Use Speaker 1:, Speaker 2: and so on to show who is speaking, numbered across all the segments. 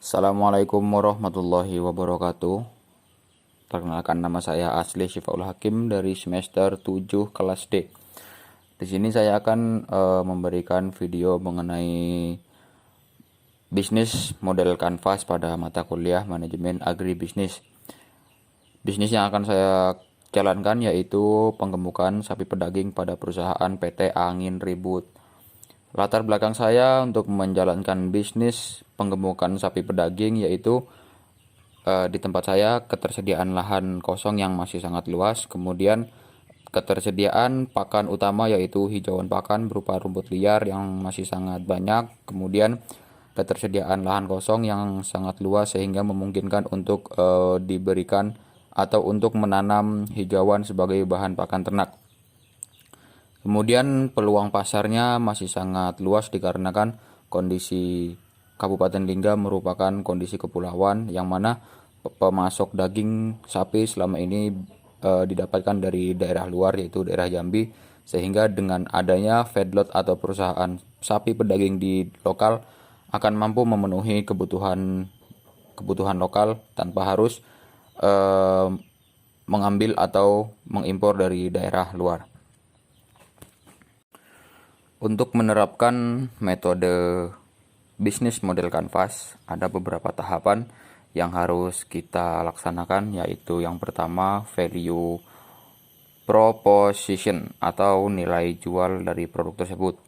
Speaker 1: Assalamualaikum warahmatullahi wabarakatuh. Perkenalkan, nama saya Asli Syifaul Hakim dari semester 7 kelas D. Di sini saya akan memberikan video mengenai bisnis model kanvas pada mata kuliah manajemen agribisnis. Bisnis yang akan saya jalankan yaitu penggemukan sapi pedaging pada perusahaan PT Angin Ribut. Latar belakang saya untuk menjalankan bisnis penggemukan sapi pedaging yaitu di tempat saya ketersediaan lahan kosong yang masih sangat luas, kemudian ketersediaan pakan utama yaitu hijauan pakan berupa rumput liar yang masih sangat banyak, kemudian ketersediaan lahan kosong yang sangat luas sehingga memungkinkan untuk diberikan atau untuk menanam hijauan sebagai bahan pakan ternak. Kemudian peluang pasarnya masih sangat luas dikarenakan kondisi Kabupaten Lingga merupakan kondisi kepulauan yang mana pemasok daging sapi selama ini didapatkan dari daerah luar yaitu daerah Jambi, sehingga dengan adanya feedlot atau perusahaan sapi pedaging di lokal akan mampu memenuhi kebutuhan lokal tanpa harus mengambil atau mengimpor dari daerah luar. Untuk menerapkan metode bisnis model kanvas, ada beberapa tahapan yang harus kita laksanakan, yaitu yang pertama value proposition atau nilai jual dari produk tersebut.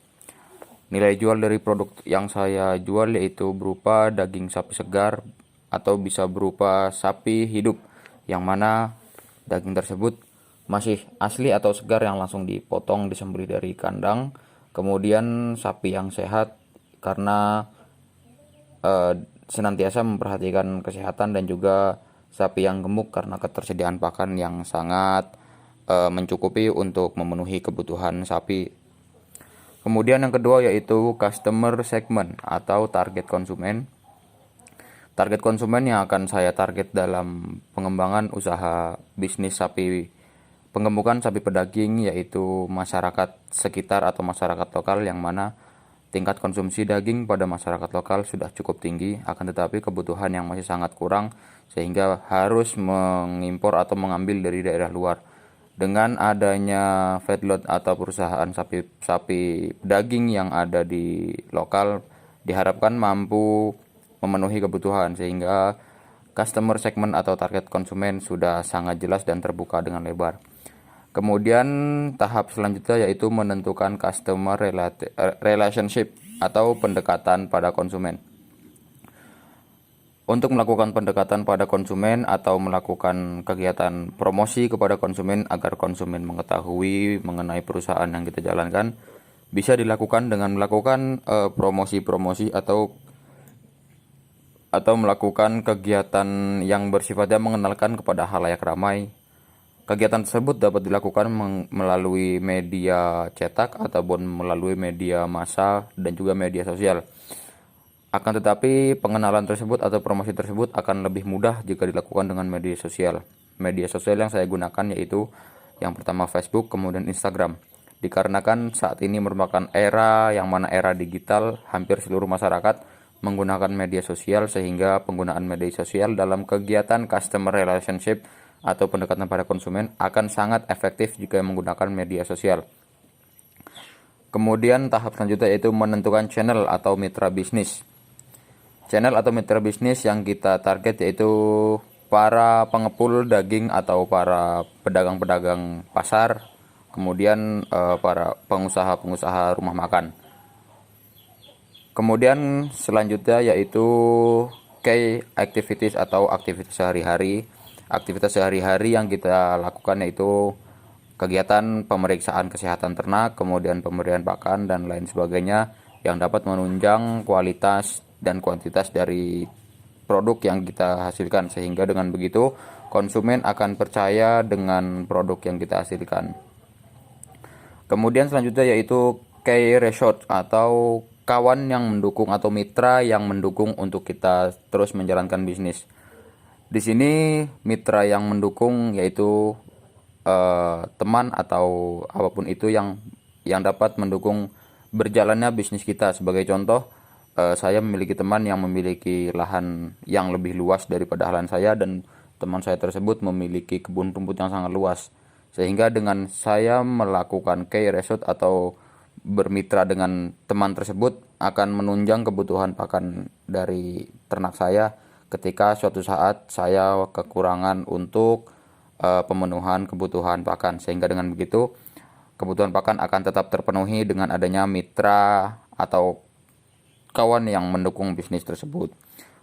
Speaker 1: Nilai jual dari produk yang saya jual yaitu berupa daging sapi segar atau bisa berupa sapi hidup, yang mana daging tersebut masih asli atau segar yang langsung dipotong disembelih dari kandang. Kemudian sapi yang sehat karena senantiasa memperhatikan kesehatan, dan juga sapi yang gemuk karena ketersediaan pakan yang sangat mencukupi untuk memenuhi kebutuhan sapi. Kemudian yang kedua yaitu customer segment atau target konsumen. Target konsumen yang akan saya target dalam pengembangan usaha bisnis penggemukan sapi pedaging yaitu masyarakat sekitar atau masyarakat lokal, yang mana tingkat konsumsi daging pada masyarakat lokal sudah cukup tinggi, akan tetapi kebutuhan yang masih sangat kurang sehingga harus mengimpor atau mengambil dari daerah luar. Dengan adanya feedlot atau perusahaan sapi daging yang ada di lokal diharapkan mampu memenuhi kebutuhan, sehingga customer segment atau target konsumen sudah sangat jelas dan terbuka dengan lebar. Kemudian tahap selanjutnya yaitu menentukan customer relationship atau pendekatan pada konsumen. Untuk melakukan pendekatan pada konsumen atau melakukan kegiatan promosi kepada konsumen agar konsumen mengetahui mengenai perusahaan yang kita jalankan, bisa dilakukan dengan melakukan promosi-promosi atau melakukan kegiatan yang bersifatnya mengenalkan kepada halayak ramai. Kegiatan tersebut dapat dilakukan melalui media cetak ataupun melalui media massa dan juga media sosial. Akan tetapi pengenalan tersebut atau promosi tersebut akan lebih mudah jika dilakukan dengan media sosial. Media sosial yang saya gunakan yaitu yang pertama Facebook, kemudian Instagram. Dikarenakan saat ini merupakan era yang mana era digital, hampir seluruh masyarakat menggunakan media sosial, sehingga penggunaan media sosial dalam kegiatan customer relationship atau pendekatan pada konsumen akan sangat efektif jika menggunakan media sosial. Kemudian tahap selanjutnya yaitu menentukan channel atau mitra bisnis. Channel atau mitra bisnis yang kita target yaitu para pengepul daging atau para pedagang-pedagang pasar, kemudian para pengusaha-pengusaha rumah makan. Kemudian selanjutnya yaitu key activities atau aktivitas sehari-hari. Aktivitas sehari-hari yang kita lakukan yaitu kegiatan pemeriksaan kesehatan ternak, kemudian pemberian pakan dan lain sebagainya yang dapat menunjang kualitas dan kuantitas dari produk yang kita hasilkan, sehingga dengan begitu konsumen akan percaya dengan produk yang kita hasilkan. Kemudian selanjutnya yaitu key resort atau kawan yang mendukung atau mitra yang mendukung untuk kita terus menjalankan bisnis. Di sini mitra yang mendukung yaitu teman atau apapun itu yang dapat mendukung berjalannya bisnis kita. Sebagai contoh, saya memiliki teman yang memiliki lahan yang lebih luas daripada lahan saya, dan teman saya tersebut memiliki kebun rumput yang sangat luas. Sehingga dengan saya melakukan key resort atau bermitra dengan teman tersebut akan menunjang kebutuhan pakan dari ternak saya ketika suatu saat saya kekurangan untuk pemenuhan kebutuhan pakan. Sehingga dengan begitu kebutuhan pakan akan tetap terpenuhi dengan adanya mitra atau kawan yang mendukung bisnis tersebut.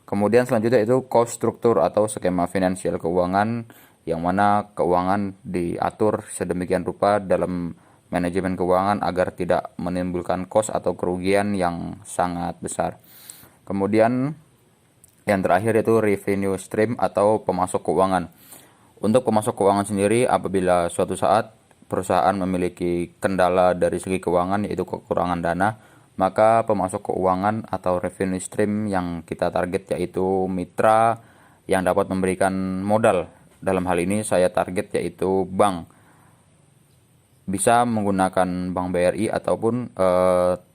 Speaker 1: Kemudian selanjutnya itu cost struktur atau skema finansial keuangan, yang mana keuangan diatur sedemikian rupa dalam manajemen keuangan agar tidak menimbulkan cost atau kerugian yang sangat besar. Kemudian yang terakhir itu revenue stream atau pemasok keuangan. Untuk pemasok keuangan sendiri, apabila suatu saat perusahaan memiliki kendala dari segi keuangan, yaitu kekurangan dana, maka pemasok keuangan atau revenue stream yang kita target yaitu mitra yang dapat memberikan modal. Dalam hal ini saya target yaitu bank. Bisa menggunakan bank BRI ataupun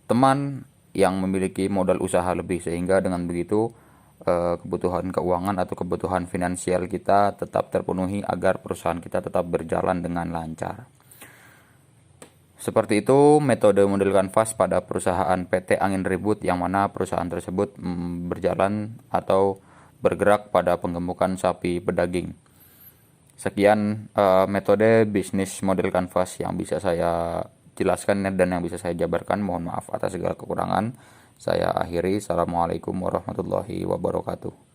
Speaker 1: teman yang memiliki modal usaha lebih, sehingga dengan begitu kebutuhan keuangan atau kebutuhan finansial kita tetap terpenuhi agar perusahaan kita tetap berjalan dengan lancar. Seperti itu metode model kanvas pada perusahaan PT Angin Ribut, yang mana perusahaan tersebut berjalan atau bergerak pada penggemukan sapi pedaging. Sekian metode bisnis model kanvas yang bisa saya jelaskan dan yang bisa saya jabarkan. Mohon maaf atas segala kekurangan. Saya akhiri. Assalamualaikum warahmatullahi wabarakatuh.